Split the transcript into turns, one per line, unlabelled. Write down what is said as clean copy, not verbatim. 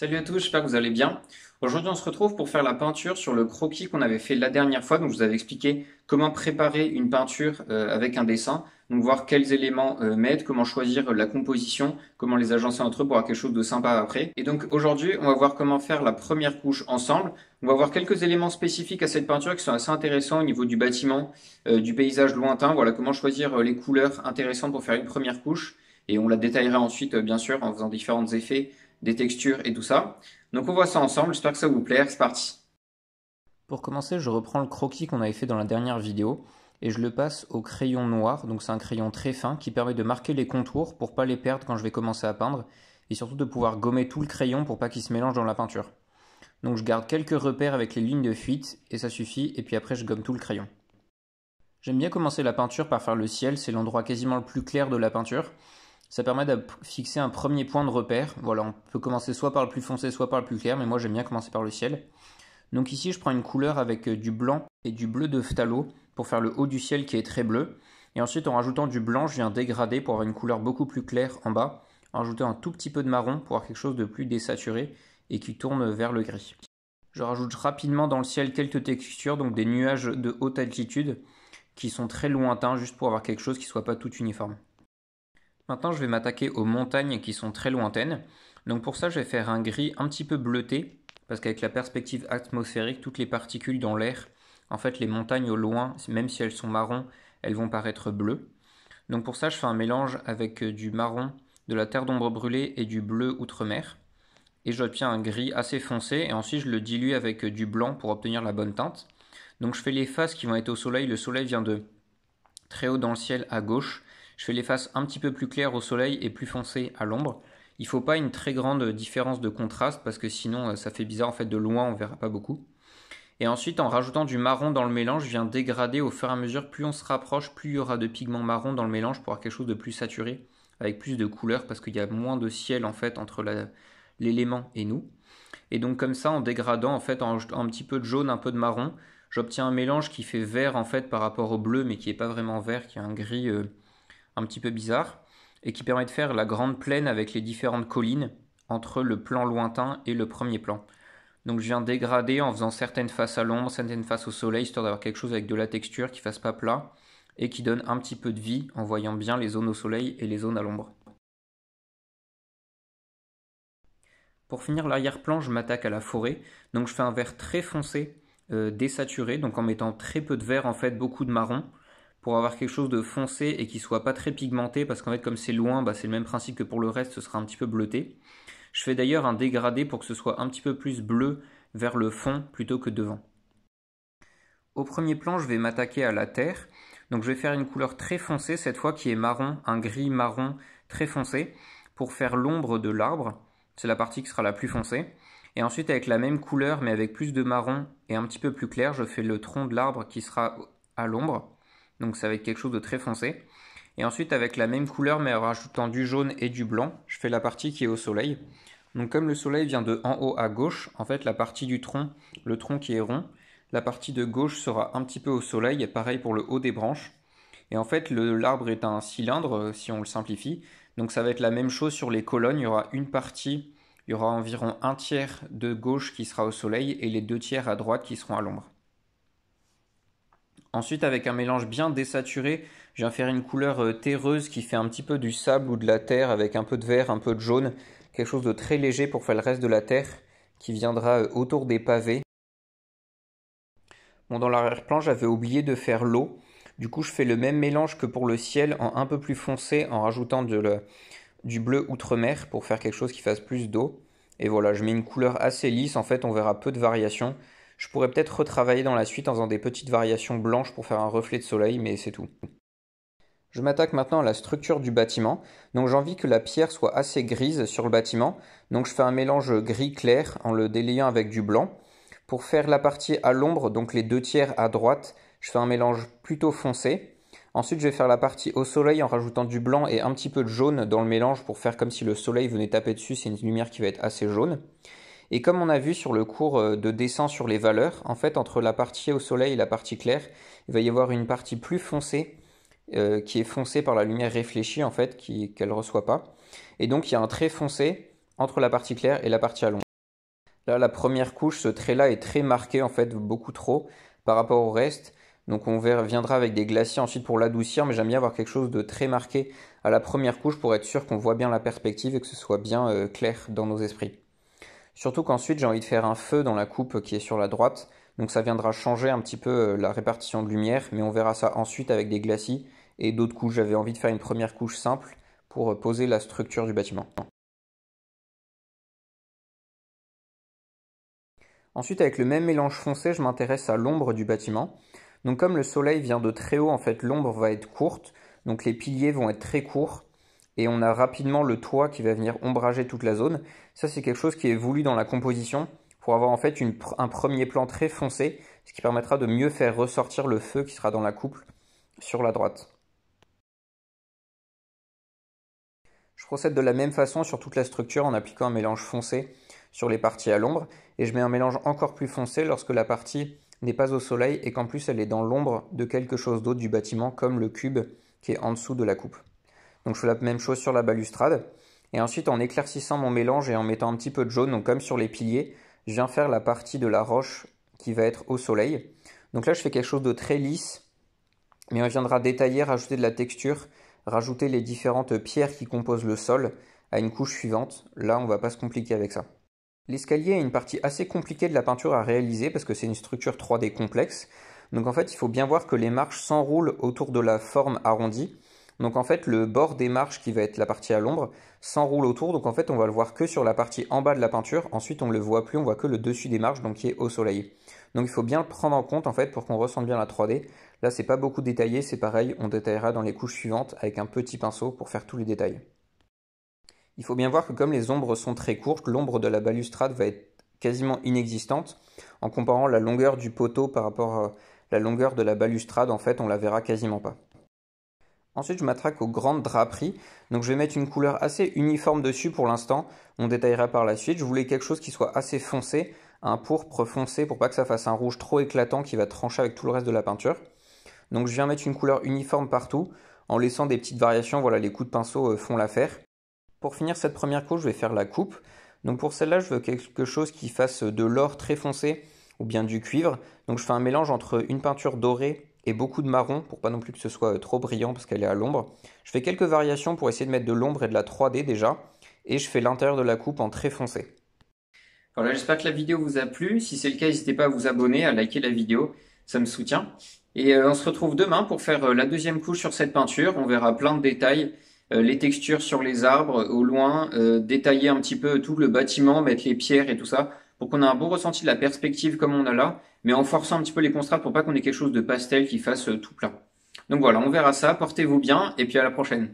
Salut à tous, j'espère que vous allez bien. Aujourd'hui, on se retrouve pour faire la peinture sur le croquis qu'on avait fait la dernière fois. Donc, je vous avais expliqué comment préparer une peinture avec un dessin. Donc, voir quels éléments mettre, comment choisir la composition, comment les agencer entre eux pour avoir quelque chose de sympa après. Et donc, aujourd'hui, on va voir comment faire la première couche ensemble. On va voir quelques éléments spécifiques à cette peinture qui sont assez intéressants au niveau du bâtiment, du paysage lointain. Voilà comment choisir les couleurs intéressantes pour faire une première couche. Et on la détaillera ensuite, bien sûr, en faisant différents effets des textures et tout ça. Donc on voit ça ensemble, j'espère que ça vous plaît, c'est parti. Pour commencer, je reprends le croquis qu'on avait fait dans la dernière vidéo et je le passe au crayon noir. Donc c'est un crayon très fin qui permet de marquer les contours pour pas les perdre quand je vais commencer à peindre et surtout de pouvoir gommer tout le crayon pour pas qu'il se mélange dans la peinture. Donc je garde quelques repères avec les lignes de fuite et ça suffit, et puis après je gomme tout le crayon. J'aime bien commencer la peinture par faire le ciel, c'est l'endroit quasiment le plus clair de la peinture. Ça permet de fixer un premier point de repère. Voilà, on peut commencer soit par le plus foncé, soit par le plus clair, mais moi j'aime bien commencer par le ciel. Donc ici, je prends une couleur avec du blanc et du bleu de phthalo pour faire le haut du ciel qui est très bleu. Et ensuite, en rajoutant du blanc, je viens dégrader pour avoir une couleur beaucoup plus claire en bas, en rajoutant un tout petit peu de marron pour avoir quelque chose de plus désaturé et qui tourne vers le gris. Je rajoute rapidement dans le ciel quelques textures, donc des nuages de haute altitude qui sont très lointains, juste pour avoir quelque chose qui ne soit pas tout uniforme. Maintenant, je vais m'attaquer aux montagnes qui sont très lointaines. Donc pour ça, je vais faire un gris un petit peu bleuté, parce qu'avec la perspective atmosphérique, toutes les particules dans l'air, en fait, les montagnes au loin, même si elles sont marron, elles vont paraître bleues. Donc pour ça, je fais un mélange avec du marron, de la terre d'ombre brûlée et du bleu outre-mer. Et j'obtiens un gris assez foncé, et ensuite je le dilue avec du blanc pour obtenir la bonne teinte. Donc je fais les faces qui vont être au soleil. Le soleil vient de très haut dans le ciel à gauche. Je fais les faces un petit peu plus claires au soleil et plus foncées à l'ombre. Il ne faut pas une très grande différence de contraste parce que sinon ça fait bizarre, en fait de loin on ne verra pas beaucoup. Et ensuite, en rajoutant du marron dans le mélange, je viens dégrader au fur et à mesure. Plus on se rapproche, plus il y aura de pigments marron dans le mélange pour avoir quelque chose de plus saturé, avec plus de couleurs, parce qu'il y a moins de ciel en fait entre l'élément et nous. Et donc comme ça, en dégradant, en fait, en rajoutant un petit peu de jaune, un peu de marron, j'obtiens un mélange qui fait vert en fait par rapport au bleu, mais qui n'est pas vraiment vert, qui est un gris un petit peu bizarre, et qui permet de faire la grande plaine avec les différentes collines entre le plan lointain et le premier plan. Donc je viens dégrader en faisant certaines faces à l'ombre, certaines faces au soleil, histoire d'avoir quelque chose avec de la texture qui fasse pas plat et qui donne un petit peu de vie en voyant bien les zones au soleil et les zones à l'ombre. Pour finir l'arrière-plan, je m'attaque à la forêt. Donc je fais un vert très foncé, désaturé, donc en mettant très peu de vert, en fait beaucoup de marron, pour avoir quelque chose de foncé et qui soit pas très pigmenté, parce qu'en fait comme c'est loin, c'est le même principe que pour le reste, ce sera un petit peu bleuté. Je fais d'ailleurs un dégradé pour que ce soit un petit peu plus bleu vers le fond plutôt que devant. Au premier plan, je vais m'attaquer à la terre. Donc je vais faire une couleur très foncée cette fois qui est marron, un gris marron très foncé pour faire l'ombre de l'arbre. C'est la partie qui sera la plus foncée. Et ensuite avec la même couleur mais avec plus de marron et un petit peu plus clair, je fais le tronc de l'arbre qui sera à l'ombre. Donc ça va être quelque chose de très foncé. Et ensuite avec la même couleur mais en rajoutant du jaune et du blanc, je fais la partie qui est au soleil. Donc comme le soleil vient de en haut à gauche, en fait la partie du tronc, le tronc qui est rond, la partie de gauche sera un petit peu au soleil, et pareil pour le haut des branches. Et en fait, l'arbre est un cylindre, si on le simplifie. Donc ça va être la même chose sur les colonnes. Il y aura une partie, il y aura environ un tiers de gauche qui sera au soleil et les deux tiers à droite qui seront à l'ombre. Ensuite, avec un mélange bien désaturé, je viens faire une couleur terreuse qui fait un petit peu du sable ou de la terre avec un peu de vert, un peu de jaune. Quelque chose de très léger pour faire le reste de la terre qui viendra autour des pavés. Bon, dans l'arrière-plan, j'avais oublié de faire l'eau. Du coup, je fais le même mélange que pour le ciel en un peu plus foncé en rajoutant du bleu outre-mer pour faire quelque chose qui fasse plus d'eau. Et voilà, je mets une couleur assez lisse. En fait, on verra peu de variations. Je pourrais peut-être retravailler dans la suite en faisant des petites variations blanches pour faire un reflet de soleil, mais c'est tout. Je m'attaque maintenant à la structure du bâtiment. Donc j'ai envie que la pierre soit assez grise sur le bâtiment. Donc je fais un mélange gris clair en le délayant avec du blanc. Pour faire la partie à l'ombre, donc les deux tiers à droite, je fais un mélange plutôt foncé. Ensuite, je vais faire la partie au soleil en rajoutant du blanc et un petit peu de jaune dans le mélange pour faire comme si le soleil venait taper dessus. C'est une lumière qui va être assez jaune. Et comme on a vu sur le cours de dessin sur les valeurs, en fait, entre la partie au soleil et la partie claire, il va y avoir une partie plus foncée qui est foncée par la lumière réfléchie, en fait, qu'elle ne reçoit pas. Et donc, il y a un trait foncé entre la partie claire et la partie à l'ombre. Là, la première couche, ce trait-là est très marqué, en fait, beaucoup trop par rapport au reste. Donc on viendra avec des glacis ensuite pour l'adoucir, mais j'aime bien avoir quelque chose de très marqué à la première couche pour être sûr qu'on voit bien la perspective et que ce soit bien clair dans nos esprits. Surtout qu'ensuite j'ai envie de faire un feu dans la coupe qui est sur la droite, donc ça viendra changer un petit peu la répartition de lumière, mais on verra ça ensuite avec des glacis et d'autres couches. J'avais envie de faire une première couche simple pour poser la structure du bâtiment. Ensuite, avec le même mélange foncé, je m'intéresse à l'ombre du bâtiment. Donc comme le soleil vient de très haut, en fait, l'ombre va être courte, donc les piliers vont être très courts, et on a rapidement le toit qui va venir ombrager toute la zone. Ça, c'est quelque chose qui est voulu dans la composition, pour avoir en fait un premier plan très foncé, ce qui permettra de mieux faire ressortir le feu qui sera dans la couple sur la droite. Je procède de la même façon sur toute la structure en appliquant un mélange foncé sur les parties à l'ombre, et je mets un mélange encore plus foncé lorsque la partie n'est pas au soleil et qu'en plus elle est dans l'ombre de quelque chose d'autre du bâtiment, comme le cube qui est en dessous de la coupe. Donc je fais la même chose sur la balustrade, et ensuite en éclaircissant mon mélange et en mettant un petit peu de jaune, donc comme sur les piliers, je viens faire la partie de la roche qui va être au soleil. Donc là je fais quelque chose de très lisse, mais on viendra détailler, rajouter de la texture, rajouter les différentes pierres qui composent le sol à une couche suivante. Là on ne va pas se compliquer avec ça. L'escalier est une partie assez compliquée de la peinture à réaliser parce que c'est une structure 3D complexe. Donc en fait, il faut bien voir que les marches s'enroulent autour de la forme arrondie. Donc en fait, le bord des marches qui va être la partie à l'ombre s'enroule autour. Donc en fait, on va le voir que sur la partie en bas de la peinture. Ensuite, on ne le voit plus, on voit que le dessus des marches, donc qui est au soleil. Donc il faut bien le prendre en compte en fait pour qu'on ressente bien la 3D. Là, c'est pas beaucoup détaillé, c'est pareil, on détaillera dans les couches suivantes avec un petit pinceau pour faire tous les détails. Il faut bien voir que comme les ombres sont très courtes, l'ombre de la balustrade va être quasiment inexistante. En comparant la longueur du poteau par rapport à la longueur de la balustrade, en fait, on la verra quasiment pas. Ensuite, je m'attraque aux grandes draperies. Donc, je vais mettre une couleur assez uniforme dessus pour l'instant. On détaillera par la suite. Je voulais quelque chose qui soit assez foncé, un pourpre foncé pour pas que ça fasse un rouge trop éclatant qui va trancher avec tout le reste de la peinture. Donc, je viens mettre une couleur uniforme partout en laissant des petites variations. Voilà, les coups de pinceau font l'affaire. Pour finir cette première couche, je vais faire la coupe. Donc pour celle-là, je veux quelque chose qui fasse de l'or très foncé ou bien du cuivre. Donc je fais un mélange entre une peinture dorée et beaucoup de marron pour pas non plus que ce soit trop brillant parce qu'elle est à l'ombre. Je fais quelques variations pour essayer de mettre de l'ombre et de la 3D déjà. Et je fais l'intérieur de la coupe en très foncé. Voilà, j'espère que la vidéo vous a plu. Si c'est le cas, n'hésitez pas à vous abonner, à liker la vidéo. Ça me soutient. Et on se retrouve demain pour faire la deuxième couche sur cette peinture. On verra plein de détails. Les textures sur les arbres au loin, détailler un petit peu tout le bâtiment, mettre les pierres et tout ça, pour qu'on ait un bon ressenti de la perspective comme on a là, mais en forçant un petit peu les contrastes pour pas qu'on ait quelque chose de pastel qui fasse tout plat. Donc voilà, on verra ça, portez-vous bien et puis à la prochaine.